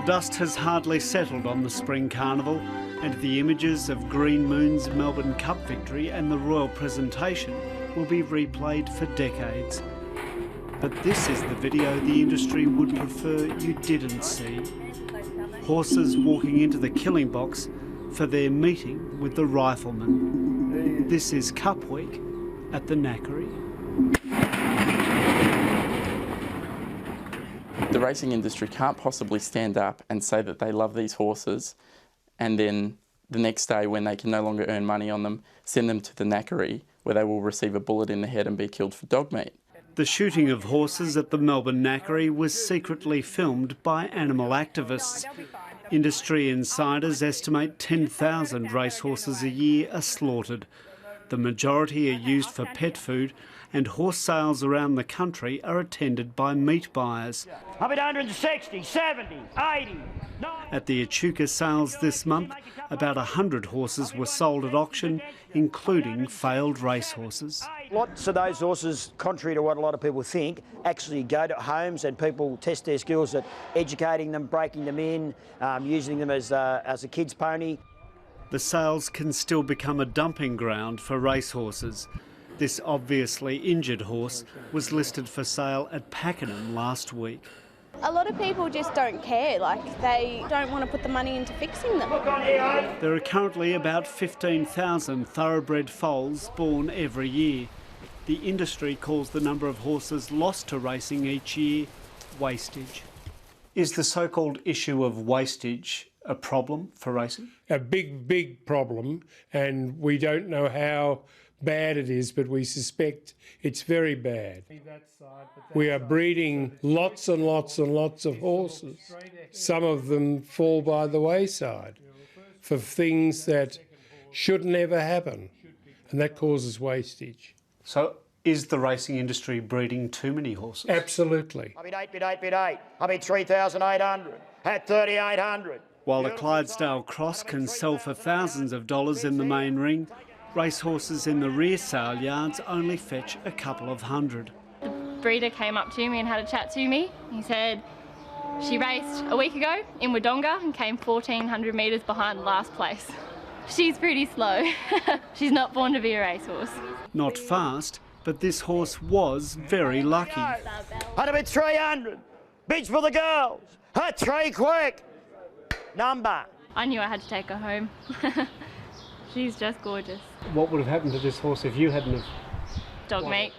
dust has hardly settled on the Spring Carnival, and the images of Green Moon's Melbourne Cup victory and the royal presentation will be replayed for decades. But this is the video the industry would prefer you didn't see. Horses walking into the killing box for their meeting with the rifleman. This is Cup Week at the Knackery. The racing industry can't possibly stand up and say that they love these horses and then the next day, when they can no longer earn money on them, send them to the Knackery where they will receive a bullet in the head and be killed for dog meat. The shooting of horses at the Melbourne Knackery was secretly filmed by animal activists. Industry insiders estimate 10,000 racehorses a year are slaughtered. The majority are used for pet food, and horse sales around the country are attended by meat buyers. 160, 70, 80. At the HUGH sales this month, about 100 horses were sold at auction, including failed racehorses. Lots of those horses, contrary to what a lot of people think, actually go to homes and people test their skills at educating them, breaking them in, using them as a kid's pony. The sales can still become a dumping ground for racehorses. This obviously injured horse was listed for sale at Pakenham last week. A lot of people just don't care, they don't want to put the money into fixing them. There are currently about 15,000 thoroughbred foals born every year. The industry calls the number of horses lost to racing each year wastage. Is the so-called issue of wastage a problem for racing? A big problem, and we don't know how bad it is, but we suspect it's very bad. We are breeding lots and lots and lots of horses. Some of them fall by the wayside for things that should never happen, and that causes wastage. So is the racing industry breeding too many horses? Absolutely. I bid 8. I bid 3,800. Had 3,800. While the Clydesdale Cross can sell for thousands of dollars in the main ring, racehorses in the rear sale yards only fetch a couple of hundred. The breeder came up to me and had a chat to me. He said she raced a week ago in Wodonga and came 1,400 metres behind last place. She's pretty slow. She's not born to be a racehorse. Not fast, but this horse was very lucky. Had a bid 300. Bids for the girls. Had 3 quick. Number. I knew I had to take her home. She's just gorgeous. What would have happened to this horse if you hadn't have... Dog meat.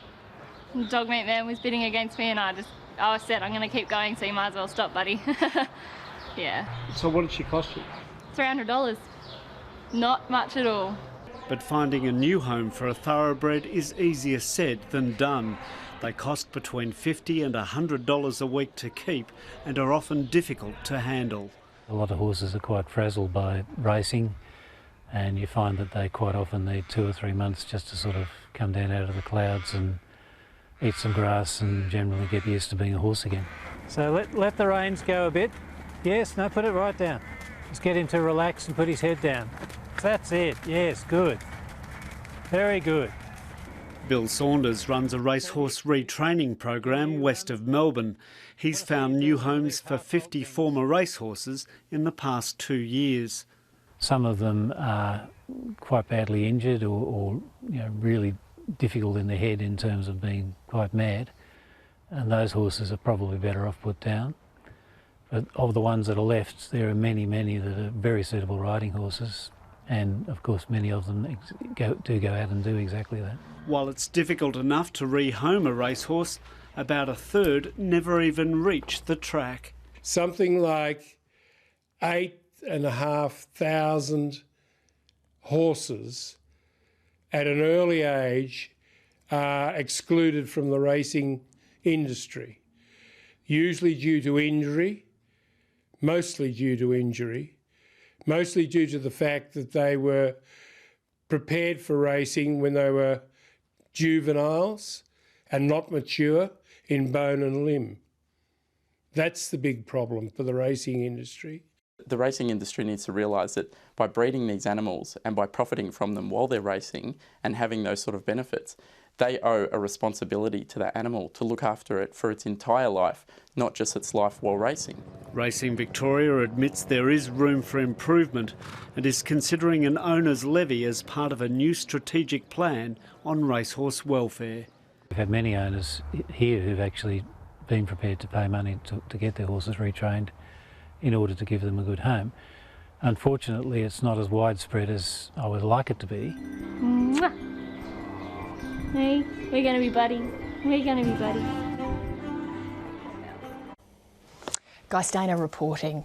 The dog meat man was bidding against me and I said, I'm going to keep going, so you might as well stop, buddy. Yeah. So what did she cost you? $300. Not much at all. But finding a new home for a thoroughbred is easier said than done. They cost between $50 and $100 a week to keep and are often difficult to handle. A lot of horses are quite frazzled by racing, and you find that they quite often need 2 or 3 months just to sort of come down out of the clouds and eat some grass and generally get used to being a horse again. So let the reins go a bit. Yes, no, put it right down. Just get him to relax and put his head down. That's it, yes, good. Very good. Bill Saunders runs a racehorse retraining program west of Melbourne. He's found new homes for 50 former racehorses in the past 2 years. Some of them are quite badly injured or really difficult in the head in terms of being quite mad, and those horses are probably better off put down. But of the ones that are left, there are many that are very suitable riding horses, and of course many of them do go out and do exactly that. While it's difficult enough to rehome a racehorse, about a third never even reach the track. Something like 8,500 horses at an early age are excluded from the racing industry, usually due to injury, mostly due to the fact that they were prepared for racing when they were juveniles and not mature in bone and limb. That's the big problem for the racing industry. The racing industry needs to realise that by breeding these animals and by profiting from them while they're racing and having those sort of benefits, They owe a responsibility to that animal to look after it for its entire life, not just its life while racing. Racing Victoria admits there is room for improvement and is considering an owner's levy as part of a new strategic plan on racehorse welfare. We've had many owners here who've actually been prepared to pay money to get their horses retrained in order to give them a good home. Unfortunately, it's not as widespread as I would like it to be. Mwah. Hey, we're going to be buddies. We're going to be buddies. Guy Stainer reporting.